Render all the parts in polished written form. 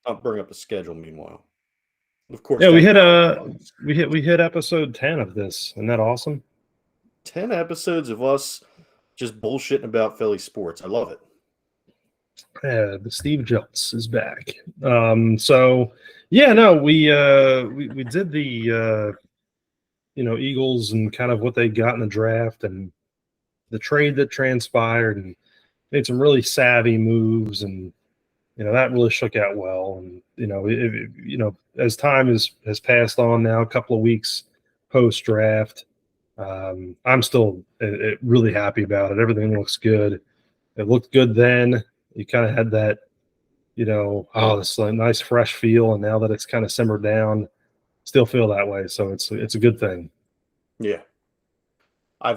I'll bring up the schedule meanwhile. Of course, Yeah, we that hit we hit episode 10 of this. Isn't that awesome? 10 episodes of us just bullshitting about Philly sports. I love it. Yeah, the Steve Jeltz is back. So yeah, no, we did the Eagles and kind of what they got in the draft and the trade that transpired and made some really savvy moves and that really shook out well. And as time has passed on now, a couple of weeks post draft, I'm still really happy about it. Everything looks good. It looked good then. You kind of had that, this nice fresh feel, and now that it's kind of simmered down, still feel that way. So it's a good thing. Yeah. I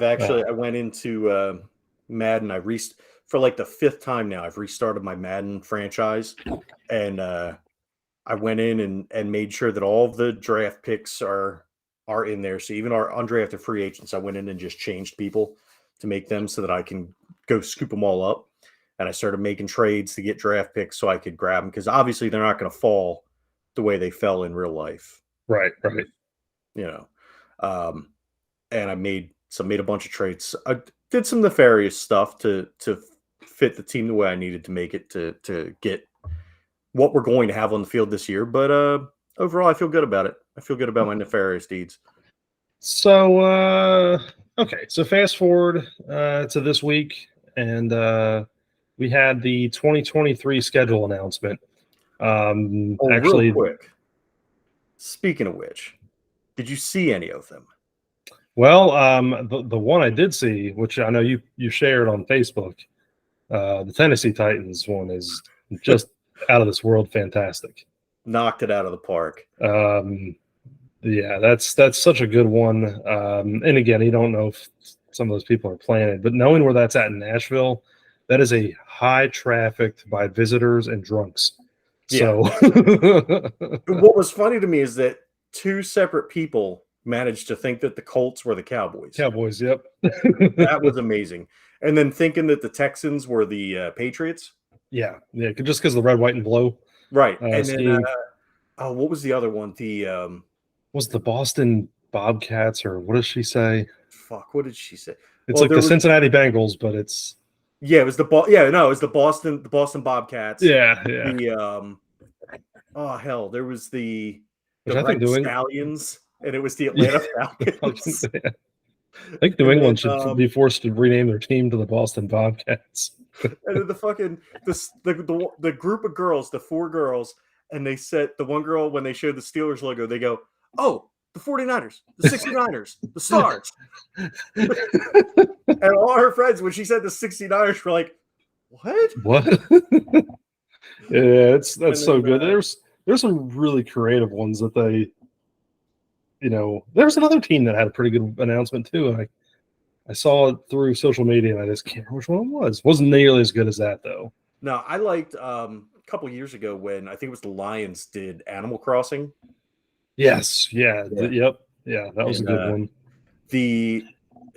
went into Madden. For like the 5th time now, I've restarted my Madden franchise, and I went in and made sure that all of the draft picks are in there. So even our undrafted free agents, I went in and just changed people to make them so that I can go scoop them all up. And I started making trades to get draft picks so I could grab them because obviously they're not going to fall the way they fell in real life. Right. And I made a bunch of trades. I did some nefarious stuff to fit the team the way I needed to make it to get what we're going to have on the field this year. But overall, I feel good about it. I feel good about my nefarious deeds. So okay, so fast forward to this week, and we had the 2023 schedule announcement. Actually, real quick. Speaking of which, did you see any of them? Well, the one I did see, which I know you shared on Facebook, the Tennessee Titans one is just out of this world fantastic. Knocked it out of the park. Yeah, that's such a good one. And again, you don't know if some of those people are planning, but knowing where that's at in Nashville, that is a high trafficked by visitors and drunks. Yeah. So what was funny to me is that 2 separate people managed to think that the Colts were the Cowboys. Cowboys, yep. That was amazing. And then thinking that the Texans were the Patriots. Yeah, just because of the red, white, and blue. Right. And then, what was the other one? The was the Boston Bobcats, or what does she say? Fuck, what did she say? It's like the Cincinnati Bengals, but it's it was it was the Boston Bobcats. Yeah. The there was the Red Stallions, and it was the Atlanta Falcons. I think New England should be forced to rename their team to the Boston Bobcats. And then the group of girls, the 4 girls, and they said the one girl, when they showed the Steelers logo, they go, "Oh, the 49ers, the 69ers, the Stars." And all her friends, when she said the 69ers, were like, "What?" Yeah, that's so good. There's some really creative ones that they, there's another team that had a pretty good announcement too. I saw it through social media, and I just can't remember which one it was. Wasn't nearly as good as that, though. No, I liked a couple years ago when I think it was the Lions did Animal Crossing. Yes, yeah. Yep, yeah, that was a good one.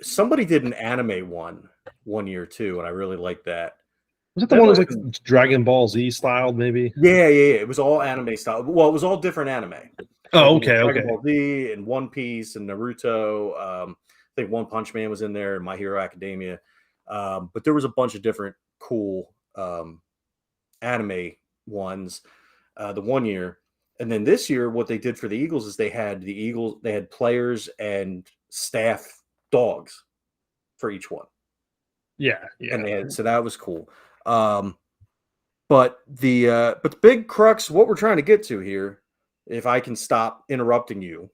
Somebody did an anime one year too, and I really liked that. Was it the one that was like Dragon Ball Z styled, maybe? Yeah. It was all anime style. Well, it was all different anime. Oh, okay, Dragon Ball Z and One Piece and Naruto. I think One Punch Man was in there, and My Hero Academia. But there was a bunch of different cool anime ones the one year. And then this year, what they did for the Eagles is they had players and staff dogs for each one. Yeah. And so that was cool. But the big crux, what we're trying to get to here, if I can stop interrupting you,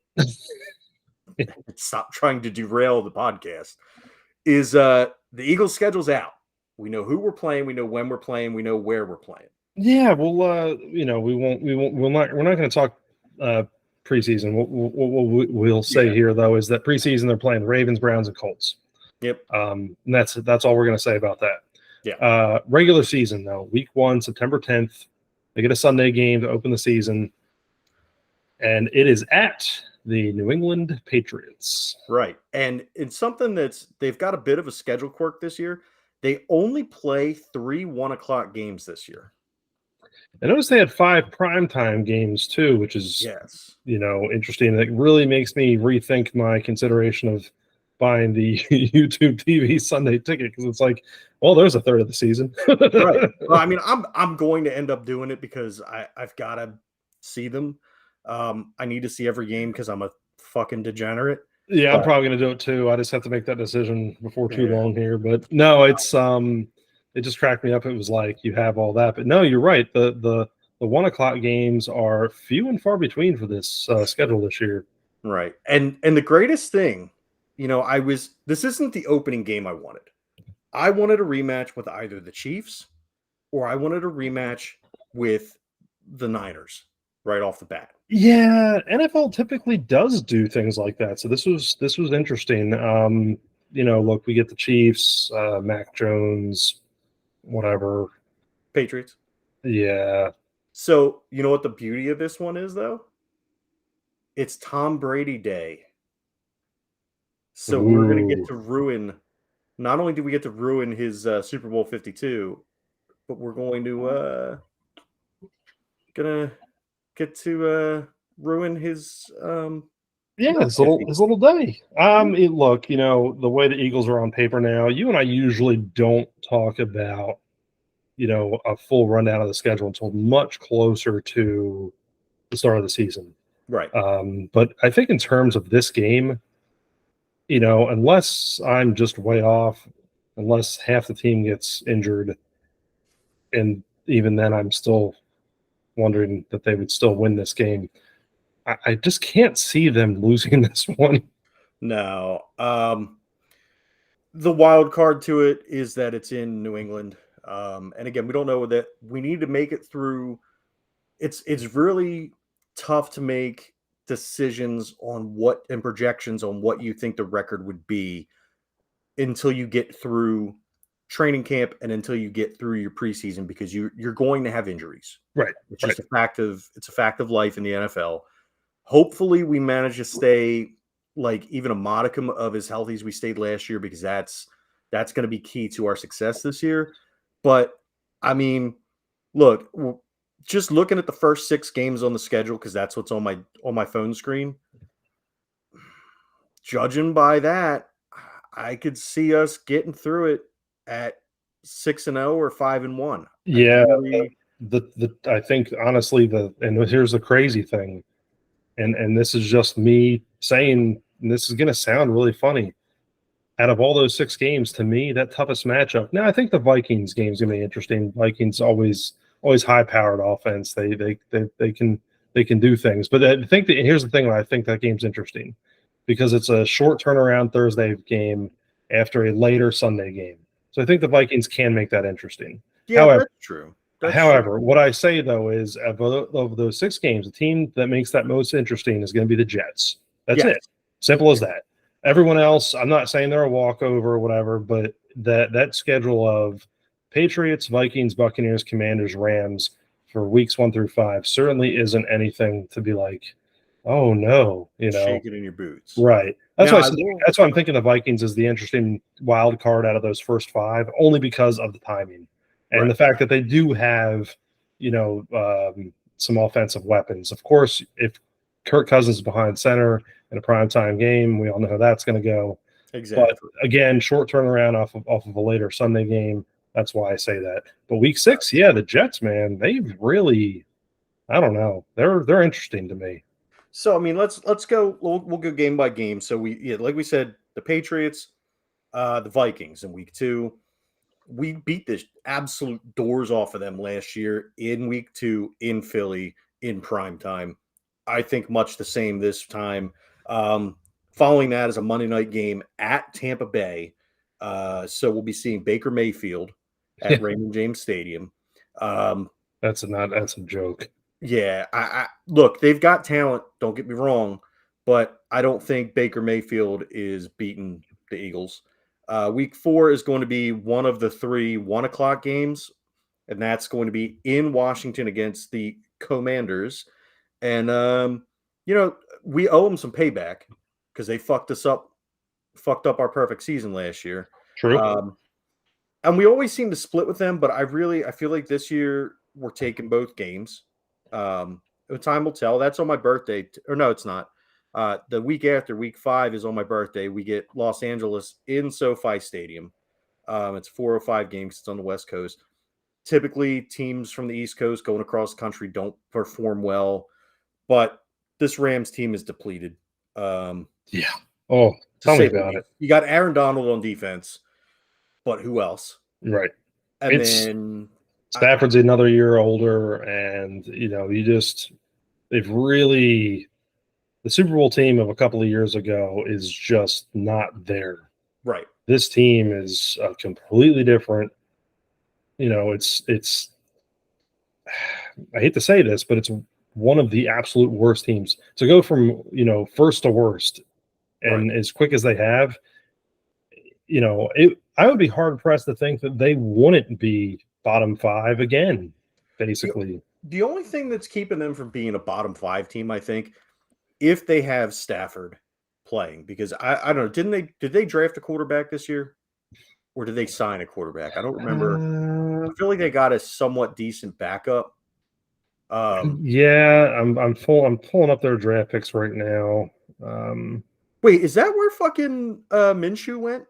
stop trying to derail the podcast, is the Eagles' schedule's out. We know who we're playing. We know when we're playing. We know where we're playing. Yeah, well, we're not going to talk preseason. What we'll say here though is that preseason they're playing Ravens, Browns, and Colts. Yep. And that's all we're going to say about that. Yeah. Regular season though, week 1, September 10th, they get a Sunday game to open the season, and it is at the New England Patriots. Right, and it's something they've got a bit of a schedule quirk this year. They only play 3 1:00 games this year. I noticed they had 5 primetime games too, which is Yes. interesting. It really makes me rethink my consideration of buying the YouTube TV Sunday ticket because it's like, well, there's a third of the season. Right. Well, I mean, I'm going to end up doing it because I've got to see them. I need to see every game because I'm a fucking degenerate. Yeah, I'm But probably gonna do it too. I just have to make that decision before too yeah, long here. But no, it just cracked me up. It was like you have all that, but no, you're right. The 1 o'clock games are few and far between for this schedule this year. right. And the greatest thing, this isn't the opening game I wanted. I wanted a rematch with either the Chiefs or I wanted a rematch with the Niners right off the bat. Yeah, NFL typically does do things like that. So this was interesting. Look, we get the Chiefs, Mac Jones, whatever. Patriots. Yeah. So, you know what the beauty of this one is, though? It's Tom Brady Day. So we're going to get Ooh. to ruin, not only do we get to ruin his Super Bowl 52, but we're gonna get to ruin his Yeah, not his 50. little day. Look, the way the Eagles are on paper now, you and I usually don't talk about, a full rundown of the schedule until much closer to the start of the season. Right. But I think in terms of this game, unless I'm just way off, unless half the team gets injured, and even then I'm still wondering that they would still win this game. I just can't see them losing this one. No. The wild card to it is that it's in New England. And again, we don't know that we need to make it through. It's really tough to make decisions on what and projections on what you think the record would be until you get through training camp and until you get through your preseason because you're going to have injuries. Right. It's Right. just a fact of life in the NFL. Hopefully we manage to stay like even a modicum of as healthy as we stayed last year because that's going to be key to our success this year. But I mean, look, just looking at the first 6 games on the schedule because that's what's on my phone screen. Judging by that, I could see us getting through it at 6-0 or 5-1. Yeah. I think honestly here's the crazy thing, and this is just me saying, and this is going to sound really funny. Out of all those 6 games, to me, that toughest matchup. Now, I think the Vikings game is going to be interesting. Vikings always high powered offense. They can do things. But I think here's the thing. I think that game's interesting because it's a short turnaround Thursday game after a later Sunday game. So I think the Vikings can make that interesting. Yeah, that's true. However, what I say though is of those 6 games, the team that makes that most interesting is going to be the Jets. That's Yes. it. Simple as that. Everyone else, I'm not saying they're a walkover or whatever, but that schedule of Patriots, Vikings, Buccaneers, Commanders, Rams for weeks 1 through 5 certainly isn't anything to be like, oh no, Shake it in your boots. Right. That's Now, why that's why I'm thinking the Vikings is the interesting wild card out of those first 5, only because of the timing and Right. the fact that they do have, some offensive weapons. Of course, if Kirk Cousins is behind center in a primetime game, we all know how that's going to go. Exactly. But again, short turnaround off of a later Sunday game. That's why I say that. But week 6, yeah, the Jets, man, they've really, I don't know, they're interesting to me. So I mean, let's go. We'll go game by game. So like we said, the Patriots, the Vikings in week 2. We beat the absolute doors off of them last year in week 2 in Philly in prime time. I think much the same this time. Following that is a Monday night game at Tampa Bay. So we'll be seeing Baker Mayfield at Raymond James Stadium. That's a joke. Yeah, I look, they've got talent, don't get me wrong, but I don't think Baker Mayfield is beating the Eagles. Week 4 is going to be one of the 3 1 o'clock games, and that's going to be in Washington against the Commanders. And we owe them some payback because they fucked up our perfect season last year. True. And we always seem to split with them, but I feel like this year we're taking both games. Time will tell. That's on my birthday. Or no, it's not. The week after, week 5 is on my birthday. We get Los Angeles in SoFi Stadium. It's 4:05 games. It's on the West Coast. Typically, teams from the East Coast going across the country don't perform well, but this Rams team is depleted. Yeah. Oh, tell me about it. You got Aaron Donald on defense, but who else? Right. And then Stafford's another year older, and they've really, the Super Bowl team of a couple of years ago is just not there. Right. This team is completely different. It's I hate to say this, but it's one of the absolute worst teams to go from first to worst, and as quick as they have. I would be hard pressed to think that they wouldn't be bottom 5 again, basically. The only thing that's keeping them from being a bottom 5 team, I think, if they have Stafford playing, because I don't know, did they draft a quarterback this year? Or did they sign a quarterback? I don't remember. I feel like they got a somewhat decent backup. Yeah, I'm pulling up their draft picks right now. Wait, is that where fucking Minshew went?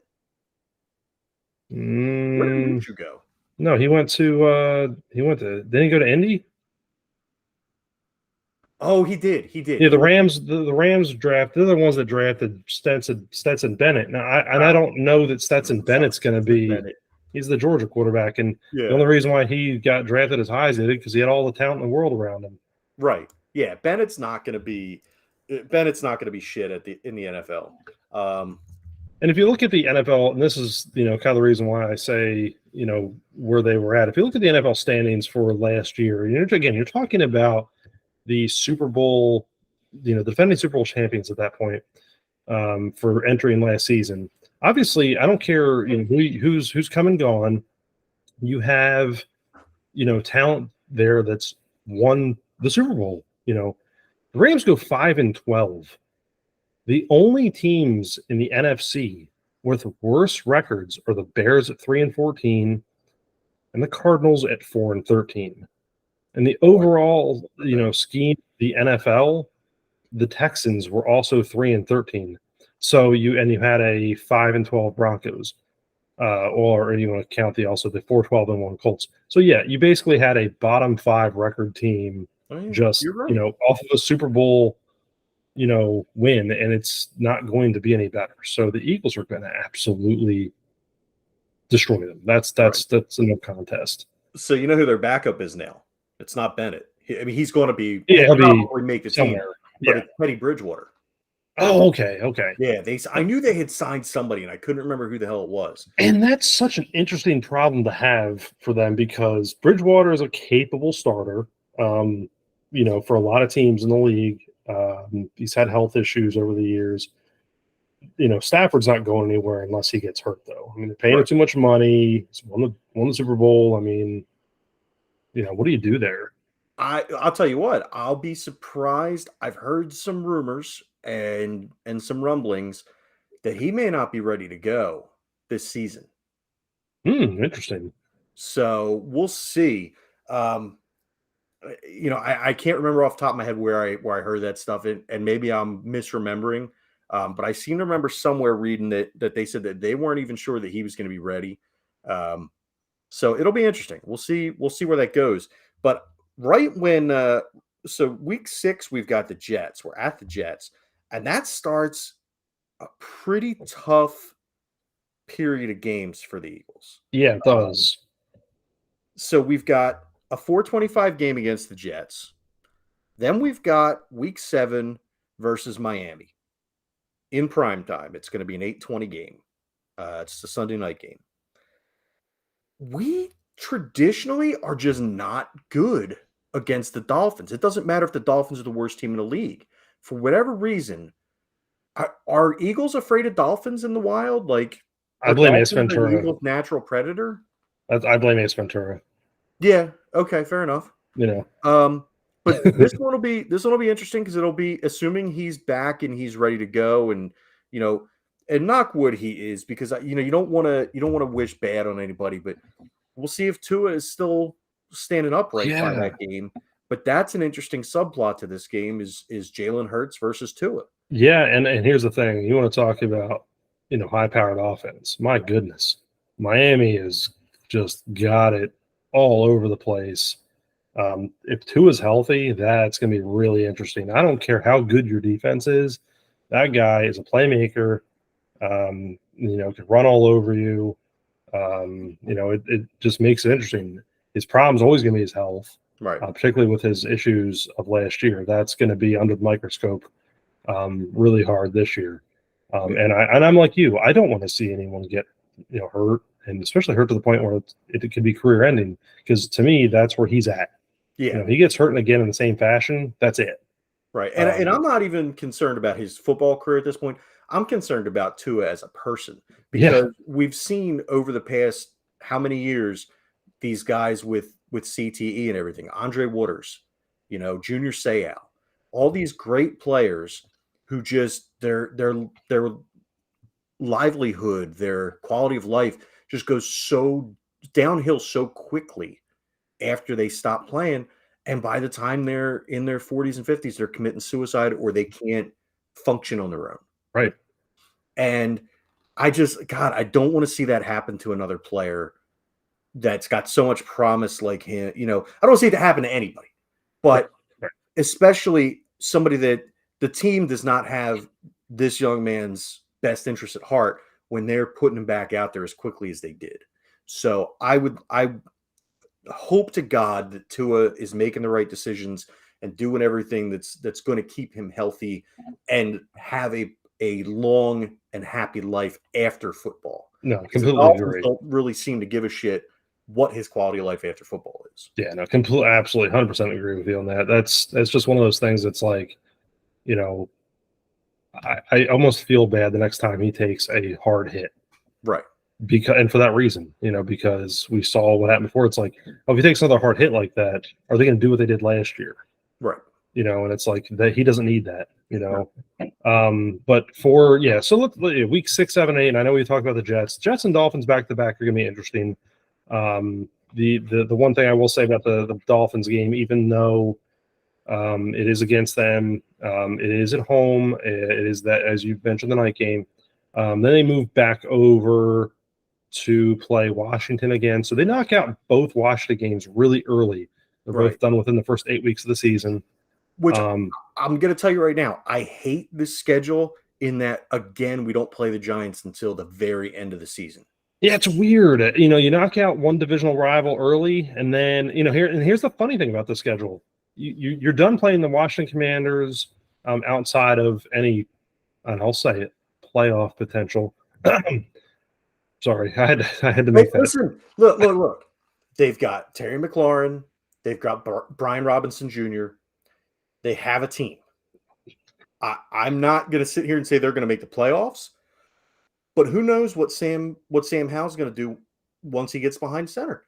Where did Minshew go? No, he went to didn't he go to Indy? Oh, he did. He did. Yeah, the Rams draft. They're the ones that drafted Stetson Bennett. Now, I don't know that Stetson Bennett's going to be. Bennett. He's the Georgia quarterback, and the only reason why he got drafted as high as he did because he had all the talent in the world around him. Right. Yeah. Bennett's not going to be shit in the NFL. And if you look at the NFL, and this is kind of the reason why I say where they were at. If you look at the NFL standings for last year, you're talking about the Super Bowl, the defending Super Bowl champions at that point for entering last season. Obviously, I don't care who's come and gone. You have talent there that's won the Super Bowl. The Rams go 5-12. The only teams in the NFC with worse records are the Bears at 3-14 and the Cardinals at 4-13. And the overall, scheme, the NFL, the Texans were also 3-13. So you had a 5-12 Broncos, or you want to count the 4-12-1 Colts. So yeah, you basically had a bottom 5 record team, just off of a Super Bowl, win, and it's not going to be any better. So the Eagles are going to absolutely destroy them. That's no contest. So you know who their backup is now? It's not Bennett. He's going to be. Yeah, he'll probably make the somewhere. team. But it's Teddy Bridgewater. Oh, okay. Yeah, I knew they had signed somebody, and I couldn't remember who the hell it was. And that's such an interesting problem to have for them because Bridgewater is a capable starter. For a lot of teams in the league, he's had health issues over the years. Stafford's not going anywhere unless he gets hurt, though. They're paying him too much money. He's won the Super Bowl. What do you do there? I'll tell you what. I'll be surprised. I've heard some rumors and some rumblings that he may not be ready to go this season. Interesting. So we'll see. I can't remember off the top of my head where I heard that stuff, and maybe I'm misremembering. But I seem to remember somewhere reading that they said that they weren't even sure that he was going to be ready. So it'll be interesting. We'll see where that goes. But right when so week 6, we've got the Jets. We're at the Jets, and that starts a pretty tough period of games for the Eagles. Yeah, it does. So we've got a 4:25 game against the Jets. Then we've got week 7 versus Miami in prime time. It's going to be an 8:20 game. It's a Sunday night game. We traditionally are just not good against the Dolphins. It doesn't matter if the Dolphins are the worst team in the league. For whatever reason, are Eagles afraid of Dolphins in the wild? I blame Ace Ventura. Eagles' natural predator? I blame Ace Ventura. Yeah. Okay. Fair enough. But this one will be interesting because it'll be assuming he's back and he's ready to go, and and knock wood he is, because you don't want to wish bad on anybody, but we'll see if Tua is still standing upright by Yeah. that game. But that's an interesting subplot to this game is Jalen Hurts versus Tua. Yeah, and here's the thing. You want to talk about, high-powered offense. My goodness. Miami has just got it all over the place. If Tua's healthy, that's going to be really interesting. I don't care how good your defense is. That guy is a playmaker, can run all over you. It just makes it interesting. His problem's always going to be his health, Right. Particularly with his issues of last year. That's going to be under the microscope really hard this year. And I'm like you. I don't want to see anyone get hurt, and especially hurt to the point where it could be career ending. Because to me, that's where he's at. Yeah. He gets hurt again in the same fashion. That's it. Right. And I'm not even concerned about his football career at this point. I'm concerned about Tua as a person because we've seen over the past how many years these guys with CTE and everything, Andre Waters, Junior Seau, all these great players who just their livelihood, their quality of life just goes so downhill so quickly after they stop playing. And by the time they're in their 40s and 50s, they're committing suicide or they can't function on their own. Right. And I don't want to see that happen to another player that's got so much promise like him. I don't see it to happen to anybody, but especially somebody that the team does not have this young man's best interest at heart when they're putting him back out there as quickly as they did. So I hope to God that Tua is making the right decisions and doing everything that's going to keep him healthy and have a long and happy life after football. No, Because completely agree. Don't really seem to give a shit what his quality of life after football is. Yeah, no, completely, absolutely, 100% agree with you on that. That's just one of those things that's like, I almost feel bad the next time he takes a hard hit. Right. And for that reason, because we saw what happened before. It's like, if he takes another hard hit like that, are they going to do what they did last year? Right. And it's like that he doesn't need that, But so let's week 6, 7, 8, and I know we talked about the Jets and Dolphins back to back are going to be interesting. The one thing I will say about the Dolphins game, even though it is against them, it is at home. It is that, as you mentioned, the night game. Then they move back over to play Washington again. So they knock out both Washington games really early. They're both done within the first 8 weeks of the season. Which I'm going to tell you right now, I hate this schedule in that, again, we don't play the Giants until the very end of the season. Yeah, it's weird. You knock out one divisional rival early, and then, here's the funny thing about the schedule. You're done playing the Washington Commanders outside of any, and I'll say it, playoff potential. Sorry, I had to make that. Listen, look. They've got Terry McLaurin. They've got Brian Robinson Jr. They have a team. I'm not going to sit here and say they're going to make the playoffs, but who knows what Sam Howell's going to do once he gets behind center.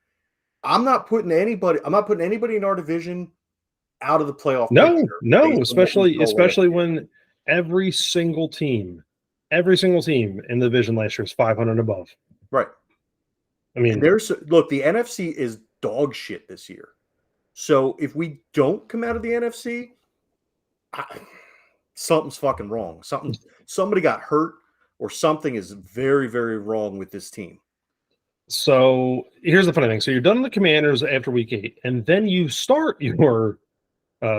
I'm not putting anybody in our division out of the playoff. No, especially when every single team in the division last year is 500 and above. Right. I mean, the NFC is dog shit this year. So if we don't come out of the NFC, something's fucking wrong. Somebody got hurt, or something is very, very wrong with this team. So here's the funny thing. So you're done with the Commanders after week 8, and then you start your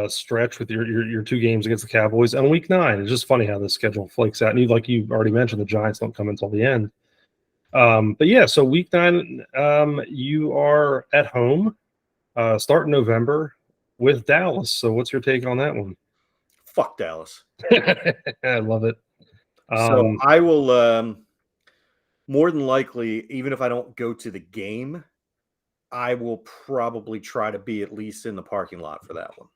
stretch with your 2 games against the Cowboys on week 9. It's just funny how the schedule flakes out. And like you already mentioned, the Giants don't come until the end. But yeah, so week 9, you are at home, start in November with Dallas. So what's your take on that one? Fuck Dallas. I love it. So I will more than likely, even if I don't go to the game, I will probably try to be at least in the parking lot for that one.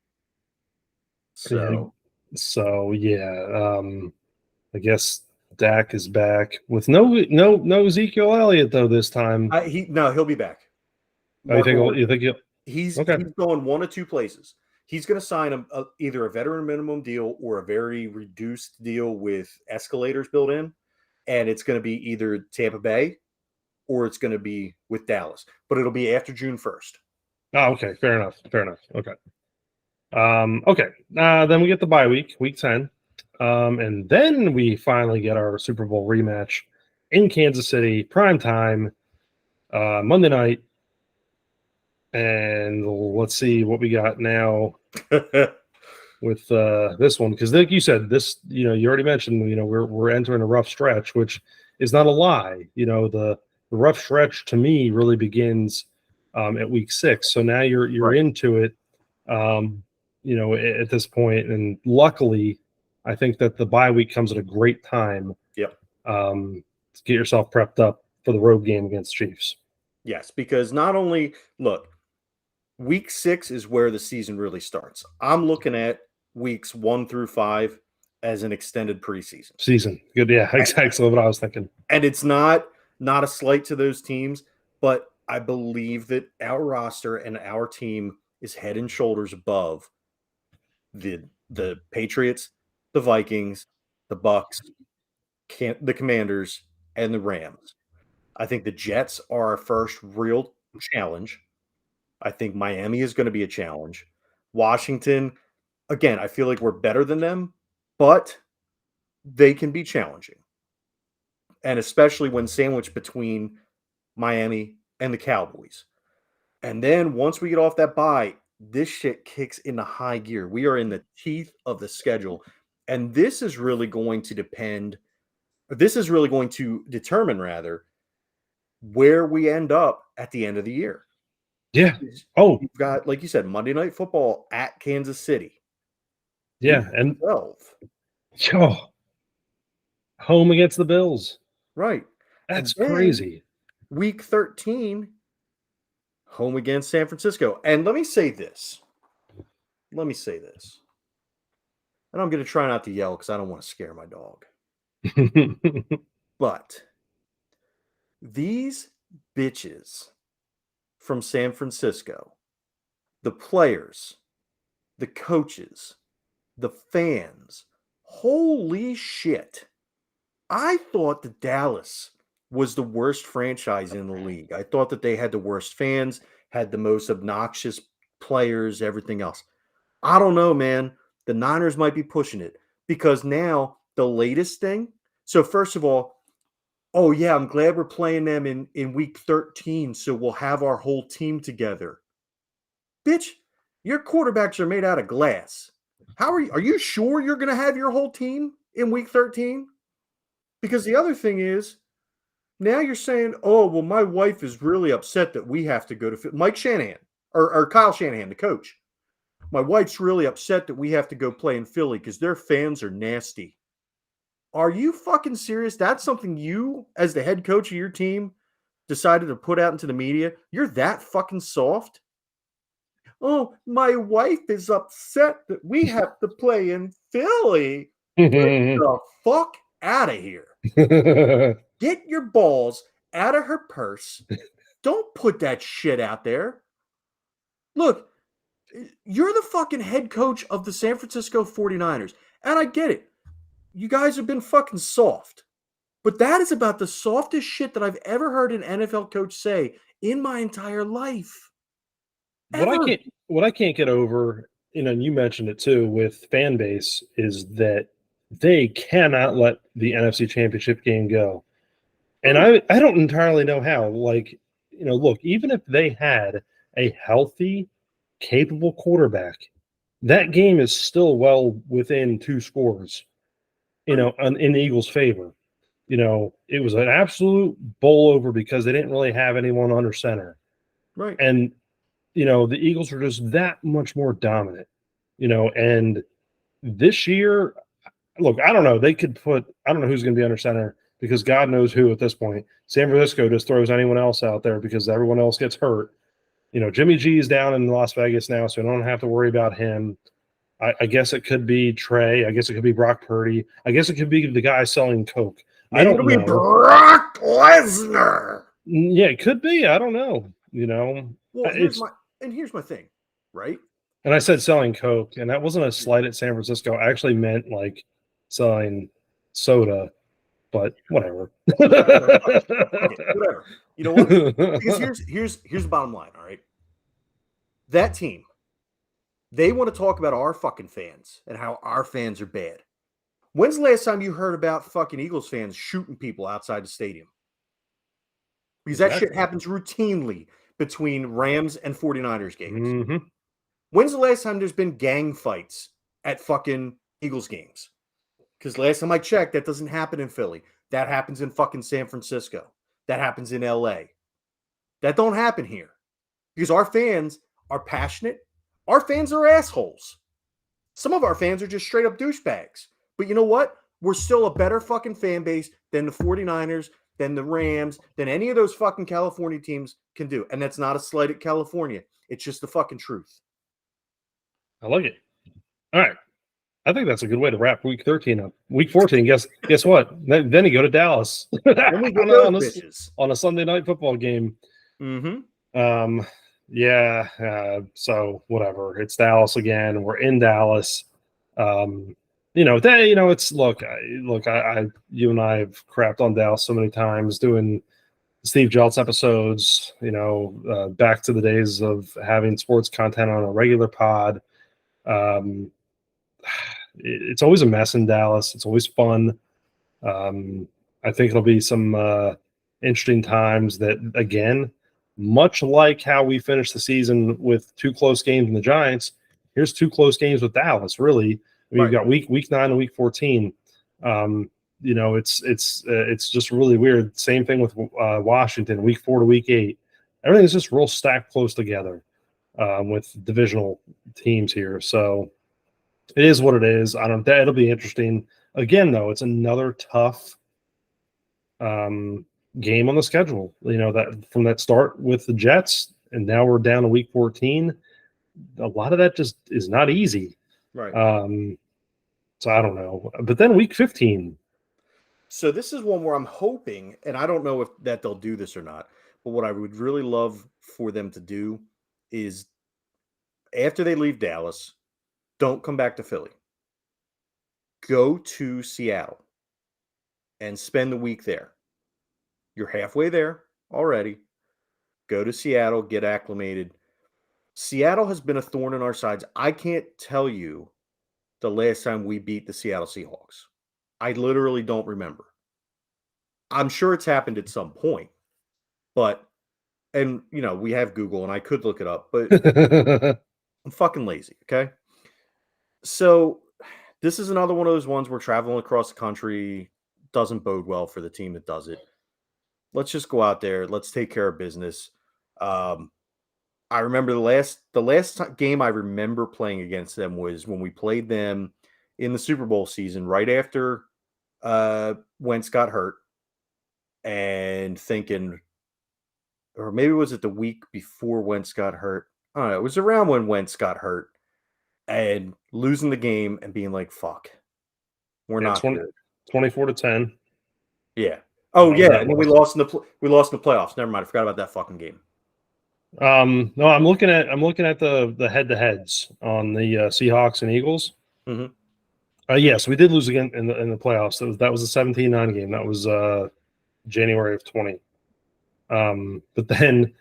I guess Dak is back with no Ezekiel Elliott though this time. He'll be back. You think he's going one of two places. He's going to sign either a veteran minimum deal or a very reduced deal with escalators built in, and it's going to be either Tampa Bay or it's going to be with Dallas. But it'll be after June 1st. Oh, okay. Fair enough. Okay. Okay. Then we get the bye week, week 10. And then we finally get our Super Bowl rematch in Kansas City, prime time, Monday night. And let's see what we got now with this one, because like you said, this, you already mentioned, we're entering a rough stretch, which is not a lie. The rough stretch to me really begins at week 6. So now you're Right. into it, at this point, and luckily, I think that the bye week comes at a great time. Yep. To get yourself prepped up for the road game against Chiefs. Yes, because not only look, week 6 is where the season really starts. I'm looking at weeks 1 through 5 as an extended preseason. Season. Good. Yeah, exactly what I was thinking. And it's not a slight to those teams, but I believe that our roster and our team is head and shoulders above the Patriots, the Vikings, the Bucks, the Commanders, and the Rams. I think the Jets are our first real challenge. I think Miami is going to be a challenge. Washington, again, I feel like we're better than them, but they can be challenging. And especially when sandwiched between Miami and the Cowboys. And then once we get off that bye, this shit kicks into high gear. We are in the teeth of the schedule. And this is really going to determine rather where we end up at the end of the year. Yeah. Oh, you've got, like you said, Monday Night Football at Kansas City. Yeah, and 12. Home against the Bills. Right. That's crazy. Week 13, home against San Francisco. And let me say this. And I'm going to try not to yell because I don't want to scare my dog. But these bitches from San Francisco, the players, the coaches, the fans, holy shit. I thought that Dallas was the worst franchise in the league. I thought that they had the worst fans, had the most obnoxious players, everything else. I don't know, man. The Niners might be pushing it because now the latest thing. So first of all, oh yeah, I'm glad we're playing them in week 13, so we'll have our whole team together. Bitch, your quarterbacks are made out of glass. Are you sure you're going to have your whole team in week 13? Because the other thing is, now you're saying, oh, well, my wife is really upset that we have to go to Mike Shanahan or Kyle Shanahan, the coach. My wife's really upset that we have to go play in Philly because their fans are nasty. Are you fucking serious? That's something you, as the head coach of your team, decided to put out into the media? You're that fucking soft? Oh, my wife is upset that we have to play in Philly. Get the fuck out of here. Get your balls out of her purse. Don't put that shit out there. Look, you're the fucking head coach of the San Francisco 49ers. And I get it. You guys have been fucking soft. But that is about the softest shit that I've ever heard an NFL coach say in my entire life. What I can't get over, and you mentioned it too with fan base, is that they cannot let the NFC Championship game go. And I don't entirely know how. Like, look, even if they had a healthy, capable quarterback, that game is still well within 2 scores, in the Eagles' favor. It was an absolute bowl over because they didn't really have anyone under center. Right. And, the Eagles were just that much more dominant, and this year, look, I don't know. I don't know who's going to be under center because God knows who at this point. San Francisco just throws anyone else out there because everyone else gets hurt. Jimmy G is down in Las Vegas now, so I don't have to worry about him. I guess it could be Trey. I guess it could be Brock Purdy. I guess it could be the guy selling Coke. Maybe I don't know. Brock Lesnar. Yeah, it could be. I don't know. Well, here's my thing, right? And I said selling Coke, and that wasn't a slight at San Francisco. I actually meant like selling soda, but whatever. Okay, whatever. You know what? Because here's the bottom line, all right? That team, they want to talk about our fucking fans and how our fans are bad. When's the last time you heard about fucking Eagles fans shooting people outside the stadium? Because that shit happens routinely between Rams and 49ers games. Mm-hmm. When's the last time there's been gang fights at fucking Eagles games? Because last time I checked, that doesn't happen in Philly. That happens in fucking San Francisco. That happens in LA. That don't happen here. Because our fans are passionate. Our fans are assholes. Some of our fans are just straight up douchebags. But you know what? We're still a better fucking fan base than the 49ers, than the Rams, than any of those fucking California teams can do. And that's not a slight at California. It's just the fucking truth. I like it. All right. I think that's a good way to wrap week 13 up. Week 14, guess what? Then you go to Dallas on a Sunday night football game. Mm-hmm. So whatever. It's Dallas again. We're in Dallas. You know, it's look, you and I have crapped on Dallas so many times doing Steve Jeltz episodes, back to the days of having sports content on a regular pod. It's always a mess in Dallas. It's always fun. I think it'll be some interesting times that, again, much like how we finished the season with 2 close games in the Giants, here's 2 close games with Dallas, really. I mean, You've got week 9 and week 14. It's just really weird. Same thing with Washington, week 4 to week 8. Everything's just real stacked close together with divisional teams here. So it is what it is. It'll be interesting. Again, though, it's another tough game on the schedule. That from that start with the Jets, and now we're down to week 14. A lot of that just is not easy. Right. So I don't know. But then week 15. So this is one where I'm hoping, and I don't know if that they'll do this or not, but what I would really love for them to do is after they leave Dallas, don't come back to Philly. Go to Seattle and spend the week there. You're halfway there already. Go to Seattle, get acclimated. Seattle has been a thorn in our sides. I can't tell you the last time we beat the Seattle Seahawks. I literally don't remember. I'm sure it's happened at some point, but, we have Google and I could look it up, but I'm fucking lazy. Okay. So this is another one of those ones where traveling across the country doesn't bode well for the team that does it. Let's just go out there. Let's take care of business. I remember the last game I remember playing against them was when we played them in the Super Bowl season, right after Wentz got hurt, and thinking, or maybe was it the week before Wentz got hurt? I don't know. It was around when Wentz got hurt, and losing the game and being like, "Fuck, we're not good." 24-10. Yeah. Oh yeah, and then we lost in the playoffs. Never mind, I forgot about that fucking game. No, I'm looking at the head-to-heads on the Seahawks and Eagles. Mm-hmm. Yes, we did lose again in the playoffs. That was a 17-9 game. That was January of 20. But then,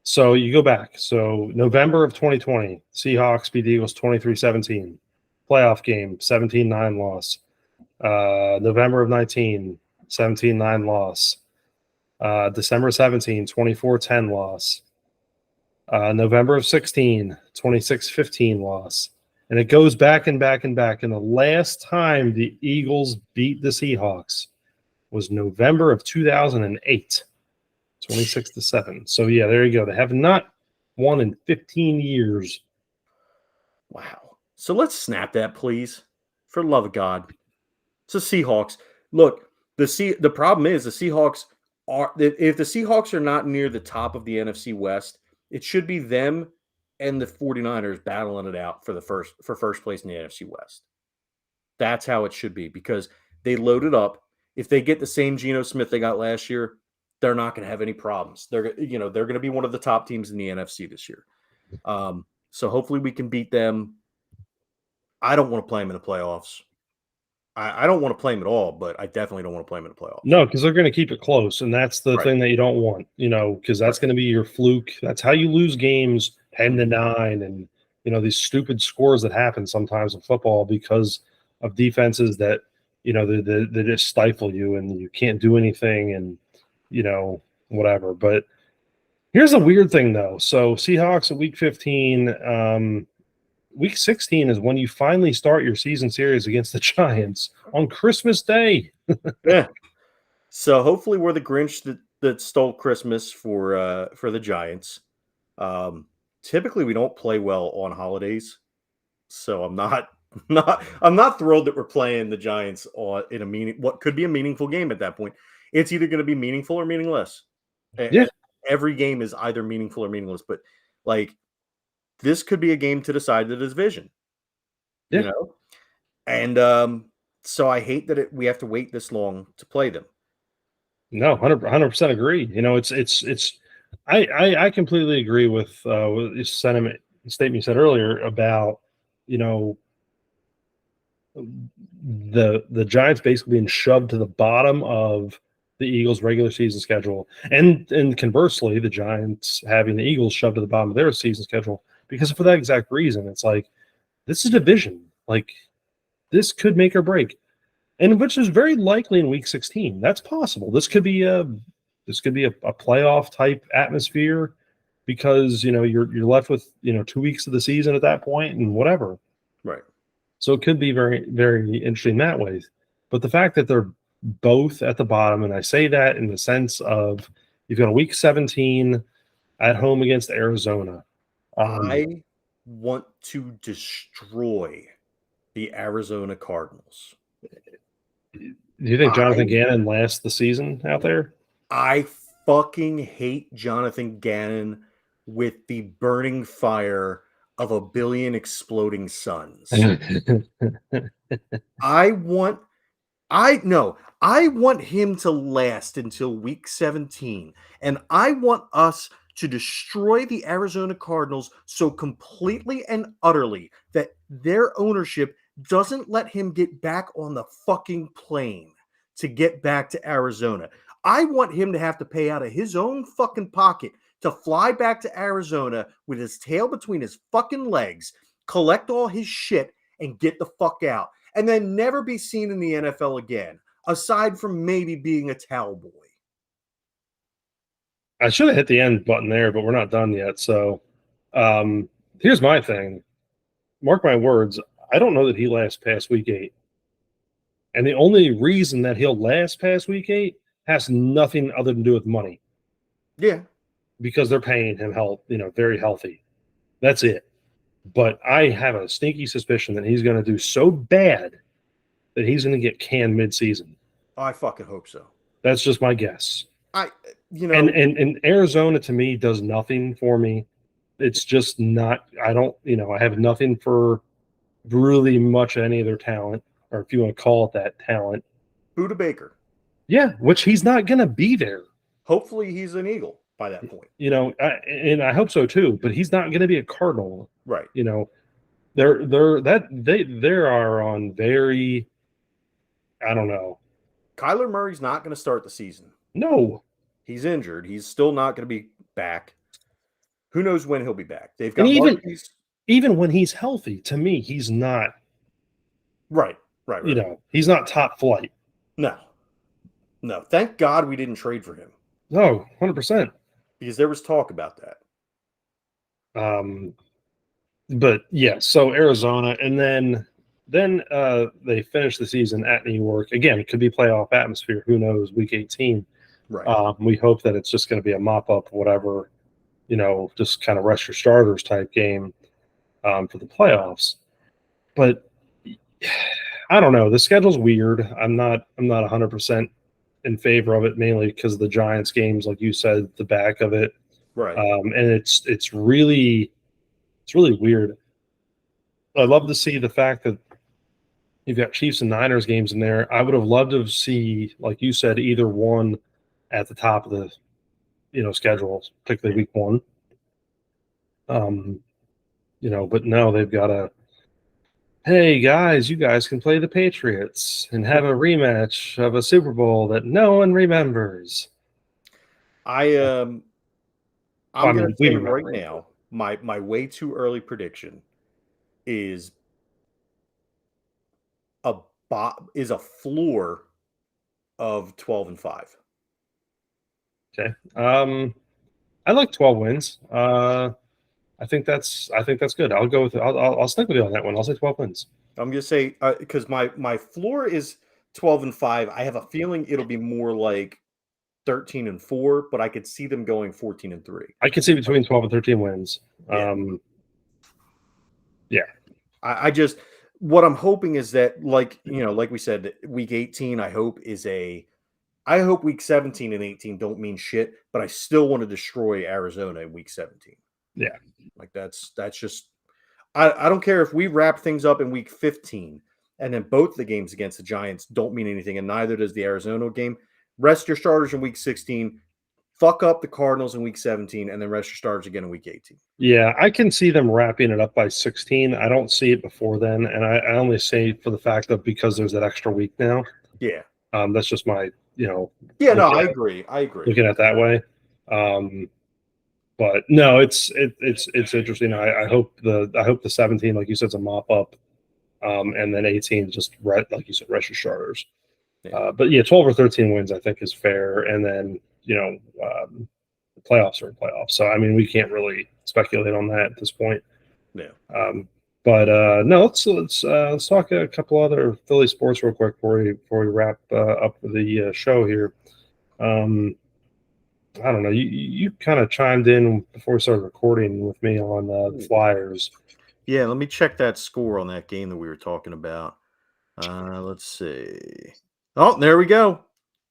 so you go back. So November of 2020, Seahawks beat the Eagles 23-17. Playoff game, 17-9 loss. November of 19, 17-9 loss. December 17, 24-10 loss. November of 16, 26-15 loss. And it goes back and back and back. And the last time the Eagles beat the Seahawks was November of 2008, 26-7. So, yeah, there you go. They have not won in 15 years. Wow. So let's snap that, please. For the love of God. It's the Seahawks. Look, the problem is the Seahawks are – if the Seahawks are not near the top of the NFC West, it should be them and the 49ers battling it out for first place in the NFC West. That's how it should be, because they loaded up. If they get the same Geno Smith they got last year, they're not going to have any problems. They're going to be one of the top teams in the NFC this year. So hopefully we can beat them. I don't want to play them in the playoffs. I don't want to play them at all, but I definitely don't want to play them in the playoffs. No, because they're going to keep it close, and that's the thing that you don't want, because that's going to be your fluke. That's how you lose games 10-9, and these stupid scores that happen sometimes in football because of defenses that they just stifle you and you can't do anything, and whatever. But here's a weird thing though. So Seahawks at week 15. Week 16 is when you finally start your season series against the Giants on Christmas Day. Yeah. So hopefully we're the Grinch that stole Christmas for the Giants. Typically we don't play well on holidays, so I'm not thrilled that we're playing the Giants in what could be a meaningful game at that point. It's either going to be meaningful or meaningless. Yeah. Every game is either meaningful or meaningless, but like this could be a game to decide the division. Yeah. And so I hate that we have to wait this long to play them. No, 100% agree. I completely agree with the statement you said earlier about the Giants basically being shoved to the bottom of the Eagles' regular season schedule, and conversely, the Giants having the Eagles shoved to the bottom of their season schedule, because for that exact reason, it's like this is a division. Like this could make or break, and which is very likely in Week 16. That's possible. This could be a playoff type atmosphere, because you're left with 2 weeks of the season at that point and whatever. Right. So it could be very, very interesting that way. But the fact that they're both at the bottom, and I say that in the sense of you've got a week 17 at home against Arizona. I want to destroy the Arizona Cardinals. Do you think Jonathan Gannon lasts the season out there? I fucking hate Jonathan Gannon with the burning fire of a billion exploding suns. I want him to last until week 17, and I want us to destroy the Arizona Cardinals so completely and utterly that their ownership doesn't let him get back on the fucking plane to get back to Arizona. I want him to have to pay out of his own fucking pocket to fly back to Arizona with his tail between his fucking legs, collect all his shit, and get the fuck out. And then never be seen in the NFL again, aside from maybe being a towel boy. I should have hit the end button there, but we're not done yet. So here's my thing. Mark my words, I don't know that he lasts past week 8. And the only reason that he'll last past week 8 has nothing other to do with money. Yeah. Because they're paying him very healthy. That's it. But I have a sneaky suspicion that he's going to do so bad that he's going to get canned mid-season. I fucking hope so. That's just my guess. And Arizona to me does nothing for me. It's just not. I have nothing for really much any of their talent, or if you want to call it that, talent. Buda Baker. Yeah, which he's not going to be there. Hopefully he's an Eagle by that point. And I hope so too, but he's not going to be a Cardinal. Right. They are on very, I don't know. Kyler Murray's not going to start the season. No. He's injured. He's still not going to be back. Who knows when he'll be back? They've got even when he's healthy, to me, he's not. Right. He's not top flight. No. Thank God we didn't trade for him. No, 100%. Because there was talk about that. But yeah, so Arizona, and then they finish the season at New York. Again, it could be playoff atmosphere. Who knows? Week 18. Right. We hope that it's just going to be a mop up, whatever. Just kind of rest your starters type game for the playoffs. But I don't know. The schedule's weird. I'm not 100% in favor of it, mainly because of the Giants games, like you said, the back of it. Right. And it's really weird. I love to see the fact that you've got Chiefs and Niners games in there. I would have loved to see, like you said, either one at the top of the schedule, particularly week 1. But no, they've got a, hey guys, you guys can play the Patriots and have a rematch of a Super Bowl that no one remembers. I'm going to tell you right now, my way too early prediction is a floor of 12-5. Okay. I like 12 wins. I think that's good. I'll go with I'll stick with you on that one. I'll say 12 wins. I'm gonna say because my floor is 12-5. I have a feeling it'll be more like 13-4, but I could see them going 14-3. I can see between 12 and 13 wins. Yeah. Yeah. I just what I'm hoping is that, like we said, week 18, I hope week 17 and 18 don't mean shit, but I still want to destroy Arizona in week 17. Yeah. Like that's just I don't care if we wrap things up in week 15 and then both the games against the Giants don't mean anything, and neither does the Arizona game. Rest your starters in week 16, fuck up the Cardinals in week 17, and then rest your starters again in week 18. Yeah, I can see them wrapping it up by 16. I don't see it before then, and I only say for the fact that because there's that extra week now. Yeah. That's just my, Yeah, no, I agree. Looking at it that way. But no, it's interesting. I hope the 17, like you said, is a mop up, and then 18 just like you said, rest your starters. Yeah. But yeah, 12 or 13 wins I think is fair, and then the playoffs are playoffs. So I mean, we can't really speculate on that at this point. Yeah. But no, let's talk a couple other Philly sports real quick before we wrap up the show here. I don't know. You kind of chimed in before we started recording with me on the Flyers. Yeah, let me check that score on that game that we were talking about. Let's see. Oh, there we go.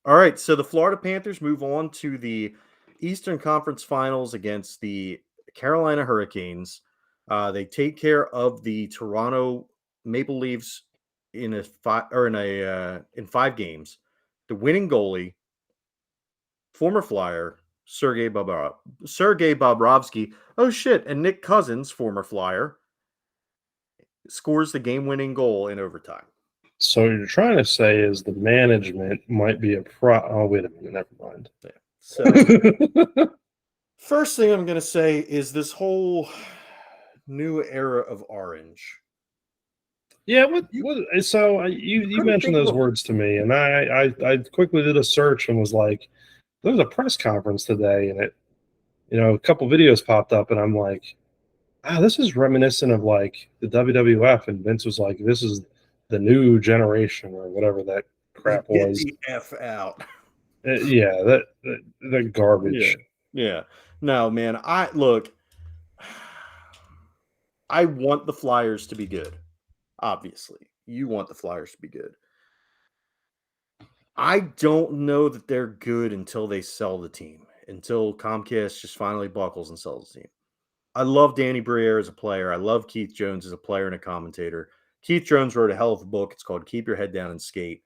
All right, so the Florida Panthers move on to the Eastern Conference Finals against the Carolina Hurricanes. They take care of the Toronto Maple Leafs in 5 games. The winning goalie, former Flyer Sergei Bobrovsky. Oh shit! And Nick Cousins, former Flyer, scores the game-winning goal in overtime. So what you're trying to say is the management might be a Oh, wait a minute. Never mind. Yeah. So, first thing I'm going to say is this whole new era of orange. Yeah, so you mentioned those words to me, and I quickly did a search and was like, there was a press conference today, and it, a couple videos popped up, and I'm like, this is reminiscent of like the WWF, and Vince was like, this is the new generation or whatever that crap was. Get the F out. Yeah, that garbage. Yeah. No, man. I want the Flyers to be good. Obviously, you want the Flyers to be good. I don't know that they're good until they sell the team, until Comcast just finally buckles and sells the team. I love Danny Briere as a player. I love Keith Jones as a player and a commentator. Keith Jones wrote a hell of a book. It's called Keep Your Head Down and Skate.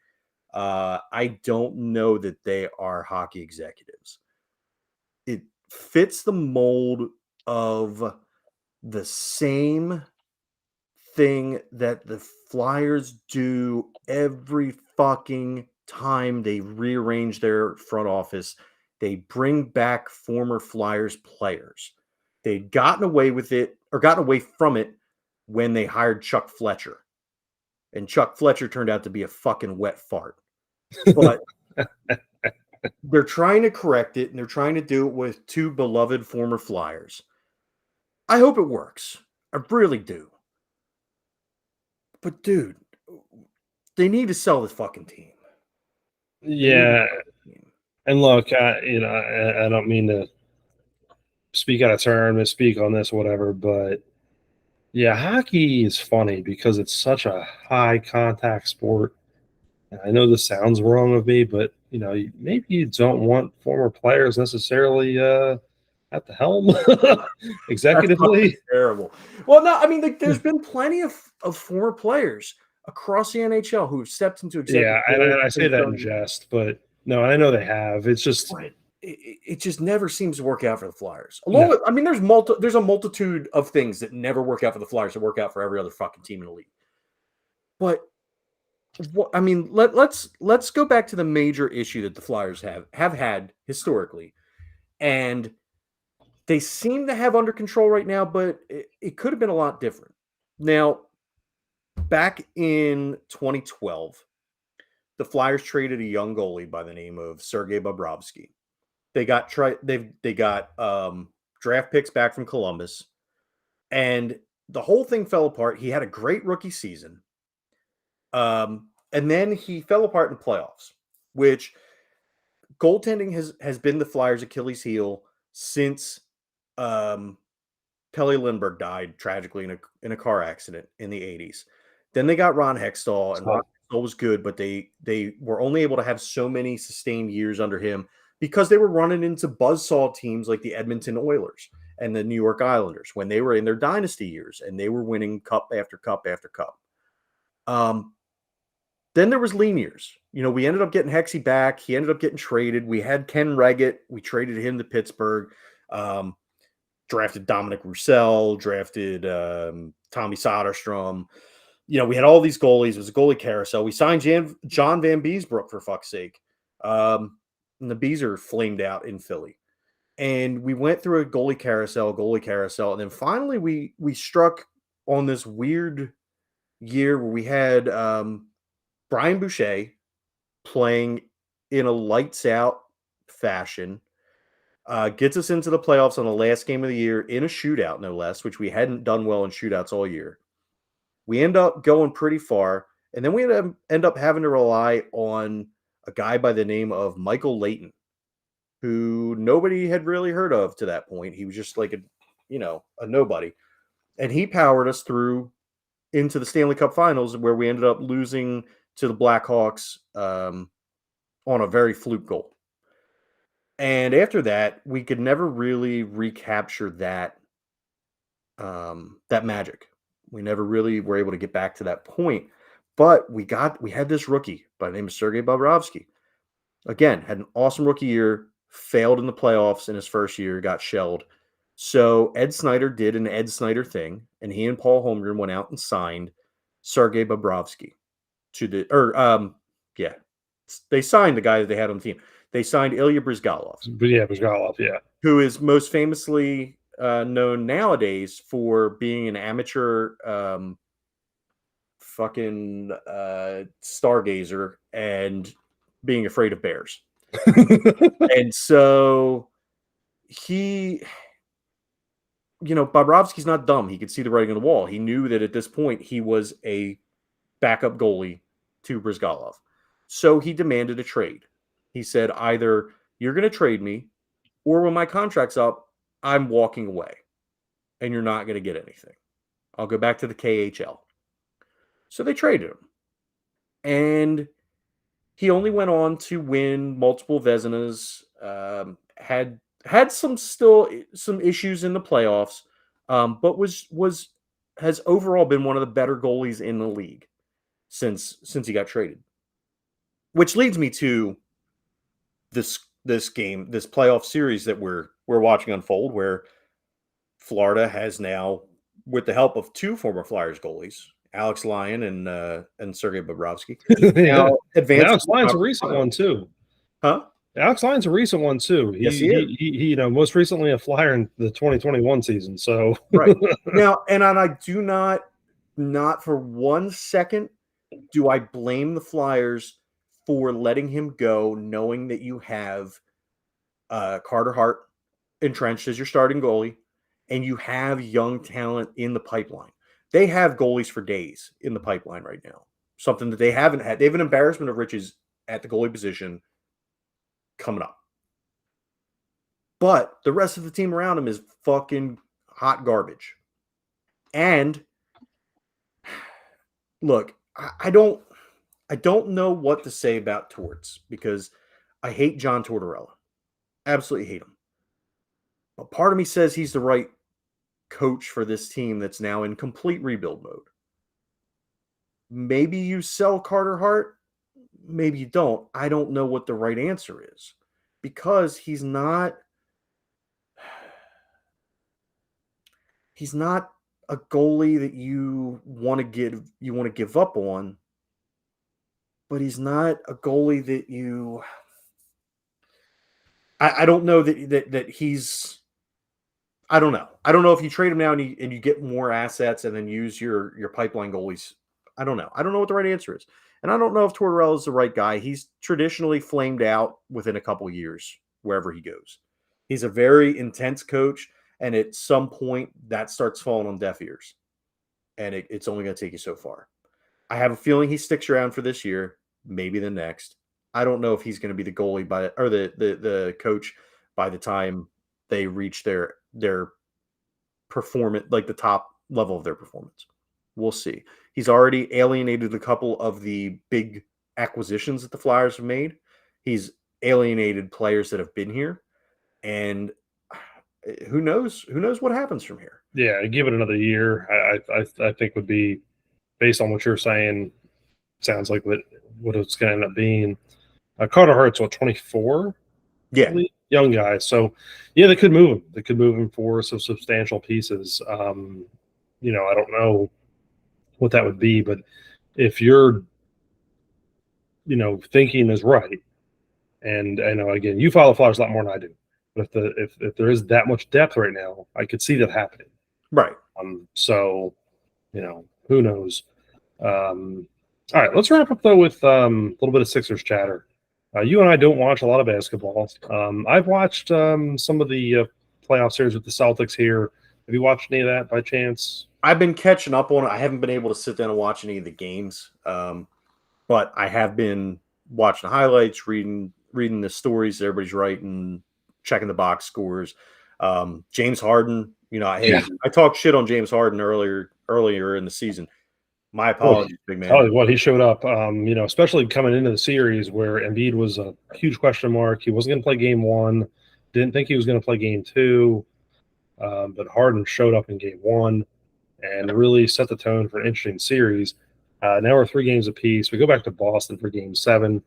I don't know that they are hockey executives. It fits the mold of the same thing that the Flyers do every fucking time they rearrange their front office. They bring back former Flyers players. They'd gotten away with it or gotten away from it when they hired Chuck Fletcher. And Chuck Fletcher turned out to be a fucking wet fart. But they're trying to correct it, and they're trying to do it with 2 beloved former Flyers. I hope it works. I really do. But, dude, they need to sell this fucking team. Yeah. And look, I don't mean to speak out of turn, misspeak on this, whatever, but yeah, hockey is funny because it's such a high contact sport. And I know this sounds wrong of me, but maybe you don't want former players necessarily at the helm executively. Terrible. Well, no, I mean, there's been plenty of former players across the NHL who have stepped into executive. Yeah, and I say that in jest, but no, I know they have. It's just it just never seems to work out for the Flyers. Along with, I mean, there's a multitude of things that never work out for the Flyers that work out for every other fucking team in the league. But I mean, let's go back to the major issue that the Flyers have had historically, and they seem to have under control right now, but it could have been a lot different. Now, back in 2012, the Flyers traded a young goalie by the name of Sergei Bobrovsky. They got draft picks back from Columbus, and the whole thing fell apart. He had a great rookie season, and then he fell apart in the playoffs, which goaltending has been the Flyers' Achilles heel since Pelle Lindbergh died tragically in a car accident in the 80s. Then they got Ron Hextall, and Ron Hextall was good, but they were only able to have so many sustained years under him because they were running into buzzsaw teams like the Edmonton Oilers and the New York Islanders when they were in their dynasty years, and they were winning cup after cup after cup. Then there was lean years. We ended up getting Hexy back. He ended up getting traded. We had Ken Reggett. We traded him to Pittsburgh. Drafted Dominic Roussel, drafted Tommy Soderstrom. We had all these goalies. It was a goalie carousel. We signed John Van Beesbrook, for fuck's sake. And the Bees are flamed out in Philly. And we went through a goalie carousel. And then finally we struck on this weird year where we had Brian Boucher playing in a lights out fashion. Gets us into the playoffs on the last game of the year in a shootout, no less, which we hadn't done well in shootouts all year. We end up going pretty far, and then we end up having to rely on a guy by the name of Michael Layton, who nobody had really heard of to that point. He was just like a nobody. And he powered us through into the Stanley Cup Finals, where we ended up losing to the Blackhawks on a very fluke goal. And after that, we could never really recapture that magic. We never really were able to get back to that point. But we had this rookie by the name of Sergei Bobrovsky. Again, had an awesome rookie year, failed in the playoffs in his first year, got shelled. So Ed Snyder did an Ed Snyder thing, and he and Paul Holmgren went out and signed Sergei Bobrovsky they signed the guy that they had on the team. They signed Ilya Bryzgalov. Bryzgalov, who is most famously known nowadays for being an amateur stargazer and being afraid of bears. And so he, Bobrovsky's not dumb. He could see the writing on the wall. He knew that at this point he was a backup goalie to Bryzgalov. So he demanded a trade. He said, either you're going to trade me, or when my contract's up, I'm walking away and you're not going to get anything. I'll go back to the KHL. So they traded him. And he only went on to win multiple Vezinas, had some issues in the playoffs, but has overall been one of the better goalies in the league since he got traded. Which leads me to this playoff series that we're watching unfold, where Florida has now, with the help of two former Flyers goalies, Alex Lyon and Sergei Bobrovsky, now advanced. Alex Lyon's a recent one too. Huh? Alex Lyon's a recent one too. He most recently a Flyer in the 2021 season. So right now, and I do not for 1 second do I blame the Flyers for letting him go, knowing that you have Carter Hart entrenched as your starting goalie, and you have young talent in the pipeline. They have goalies for days in the pipeline right now, something that they haven't had. They have an embarrassment of riches at the goalie position coming up. But the rest of the team around him is fucking hot garbage. And look, I don't know what to say about Torts, because I hate John Tortorella. Absolutely hate him. But part of me says he's the right coach for this team that's now in complete rebuild mode. Maybe you sell Carter Hart. Maybe you don't. I don't know what the right answer is, because he's not a goalie that you want to give up on, but he's not a goalie that you. I don't know that he's I don't know. I don't know if you trade him now and you get more assets and then use your pipeline goalies. I don't know. I don't know what the right answer is. And I don't know if Tortorella is the right guy. He's traditionally flamed out within a couple of years wherever he goes. He's a very intense coach, and at some point that starts falling on deaf ears. And it's only going to take you so far. I have a feeling he sticks around for this year, maybe the next. I don't know if he's going to be the goalie or the coach by the time they reach their performance, like the top level of their performance. We'll see. He's already alienated a couple of the big acquisitions that the Flyers have made. He's alienated players that have been here, and who knows? Who knows what happens from here? Yeah, give it another year. I think would be, based on what you're saying, sounds like what it's going to end up being. Carter Hart's 24? Yeah, young guy. So yeah, they could move him. They could move him for some substantial pieces. I don't know what that would be, but if you're, thinking is right, and I know again, you follow Flyers a lot more than I do, but if there is that much depth right now, I could see that happening. right. So, who knows? All right, let's wrap up though with a little bit of Sixers chatter. You and I don't watch a lot of basketball. I've watched some of the playoff series with the Celtics here. Have you watched any of that by chance? I've been catching up on it. I haven't been able to sit down and watch any of the games, but I have been watching the highlights, reading the stories that everybody's writing, checking the box scores. James Harden, I talked shit on James Harden earlier in the season. My apologies, big man. Tell you what, he showed up, especially coming into the series where Embiid was a huge question mark. He wasn't going to play game one. Didn't think he was going to play game two. But Harden showed up in game one and really set the tone for an interesting series. Now we're 3 games apiece. We go back to Boston for game 7.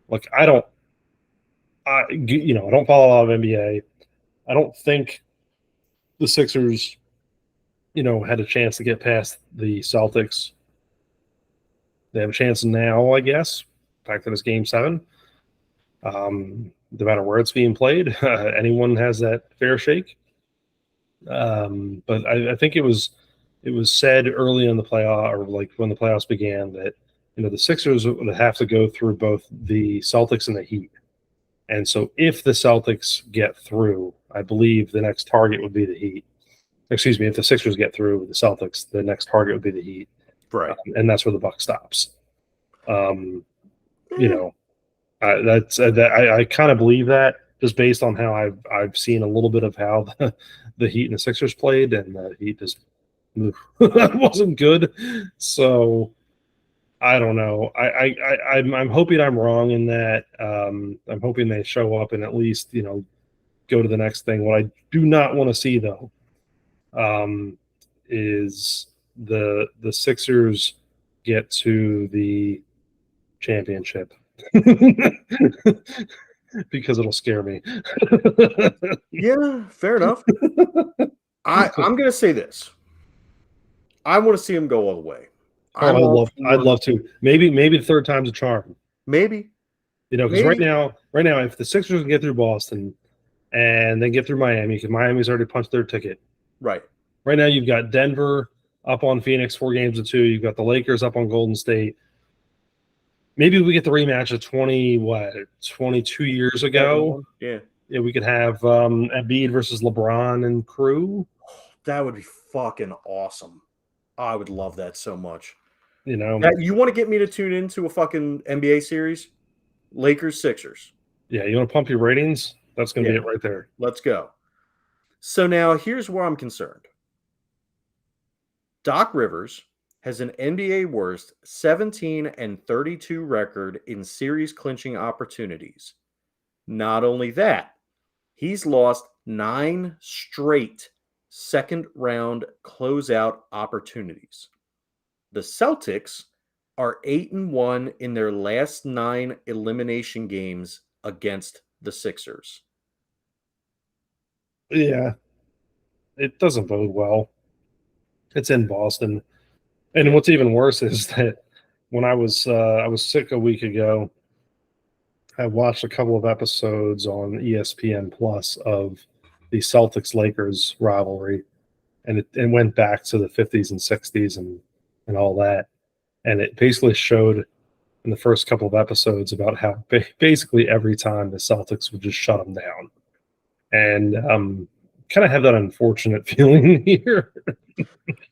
Look, I don't follow a lot of NBA. I don't think the Sixers, had a chance to get past the Celtics. They have a chance now, I guess. The fact that it's game 7. No matter where it's being played, anyone has that fair shake. But I think it was said early in the playoff, or like when the playoffs began, that the Sixers would have to go through both the Celtics and the Heat. And so if the Celtics get through, I believe the next target would be the Heat. Excuse me, if the Sixers get through the Celtics, the next target would be the Heat. Right. And that's where the buck stops. That's I kind of believe that, just based on how I've seen a little bit of how the Heat and the Sixers played, and the Heat just wasn't good. So I don't know. I'm hoping I'm wrong in that. I'm hoping they show up and at least go to the next thing. What I do not want to see though is the Sixers get to the championship. Because it'll scare me. Yeah, fair enough. I'm going to say this. I want to see him go all the way. I'd love to. Maybe the third time's a charm. Maybe. Because right now, if the Sixers can get through Boston and then get through Miami, because Miami's already punched their ticket. Right. Right now, you've got Denver up on Phoenix 4-2. You've got the Lakers up on Golden State. Maybe we get the rematch of 22 years ago. Yeah. Yeah, we could have Embiid versus LeBron and crew. That would be fucking awesome. I would love that so much. You want to get me to tune into a fucking NBA series? Lakers, Sixers. Yeah, you want to pump your ratings? That's going to be it right there. Let's go. So now here's where I'm concerned. Doc Rivers has an NBA worst 17-32 record in series clinching opportunities. Not only that, he's lost 9 straight second round closeout opportunities. The Celtics are 8-1 in their last 9 elimination games against the Sixers. Yeah, it doesn't bode well. It's in Boston. And what's even worse is that when I was sick a week ago, I watched a couple of episodes on ESPN Plus of the Celtics Lakers rivalry, and it went back to the 50s and 60s and all that, and it basically showed in the first couple of episodes about how basically every time the Celtics would just shut them down, and kind of have that unfortunate feeling here.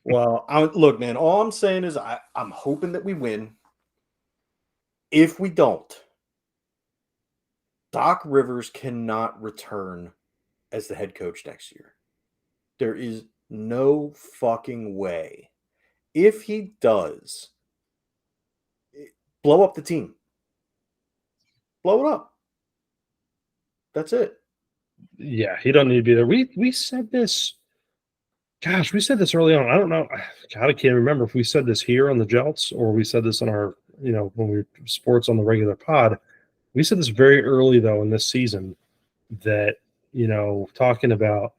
Well, look, man, all I'm saying is I'm hoping that we win. If we don't, Doc Rivers cannot return as the head coach next year. There is no fucking way. If he does, blow up the team. Blow it up. That's it. Yeah, he don't need to be there. We said this. Gosh, we said this early on. I don't know. God, I can't remember if we said this here on the Jeltz or we said this on our, when we were sports on the regular pod. We said this very early though in this season that, talking about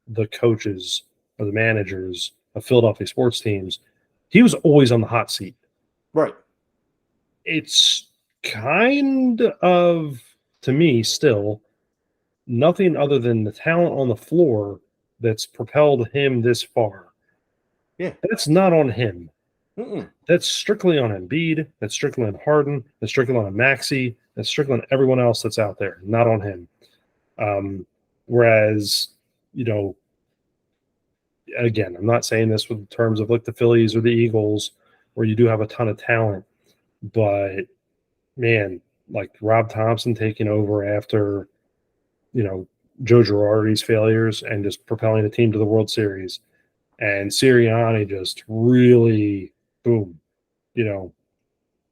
the coaches or the managers of Philadelphia sports teams, he was always on the hot seat. Right. It's kind of, to me, still nothing other than the talent on the floor that's propelled him this far. Yeah. That's not on him. Mm-mm. That's strictly on Embiid. That's strictly on Harden. That's strictly on Maxey. That's strictly on everyone else that's out there, not on him. Whereas, again, I'm not saying this with terms of like the Phillies or the Eagles, where you do have a ton of talent, but man, like Rob Thompson taking over after, Joe Girardi's failures and just propelling the team to the World Series, and Sirianni just really, boom,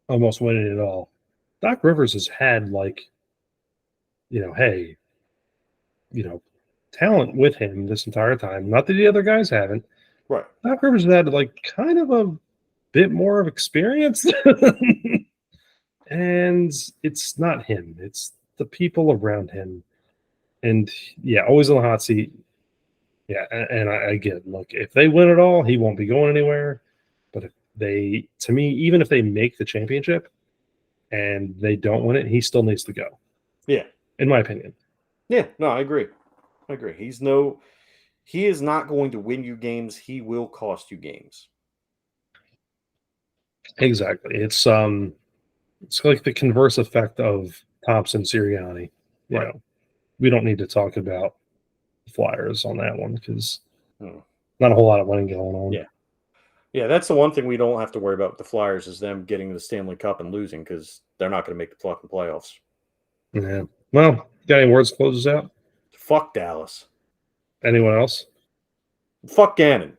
almost winning it all. Doc Rivers has had talent with him this entire time. Not that the other guys haven't. Right. Doc Rivers has had kind of a bit more of experience. And it's not him. It's the people around him. And yeah, always on the hot seat. Yeah, and I get, look, if they win it all, he won't be going anywhere. But if they, to me, even if they make the championship and they don't win it, he still needs to go. Yeah. In my opinion. Yeah, no, I agree. He is not going to win you games. He will cost you games. Exactly. It's like the converse effect of Thompson Sirianni. Right. We don't need to talk about the Flyers on that one because not a whole lot of winning going on. Yeah. Yeah, that's the one thing we don't have to worry about with the Flyers is them getting the Stanley Cup and losing because they're not going to make the fucking playoffs. Yeah. Well, got any words to close us out? Fuck Dallas. Anyone else? Fuck Gannon.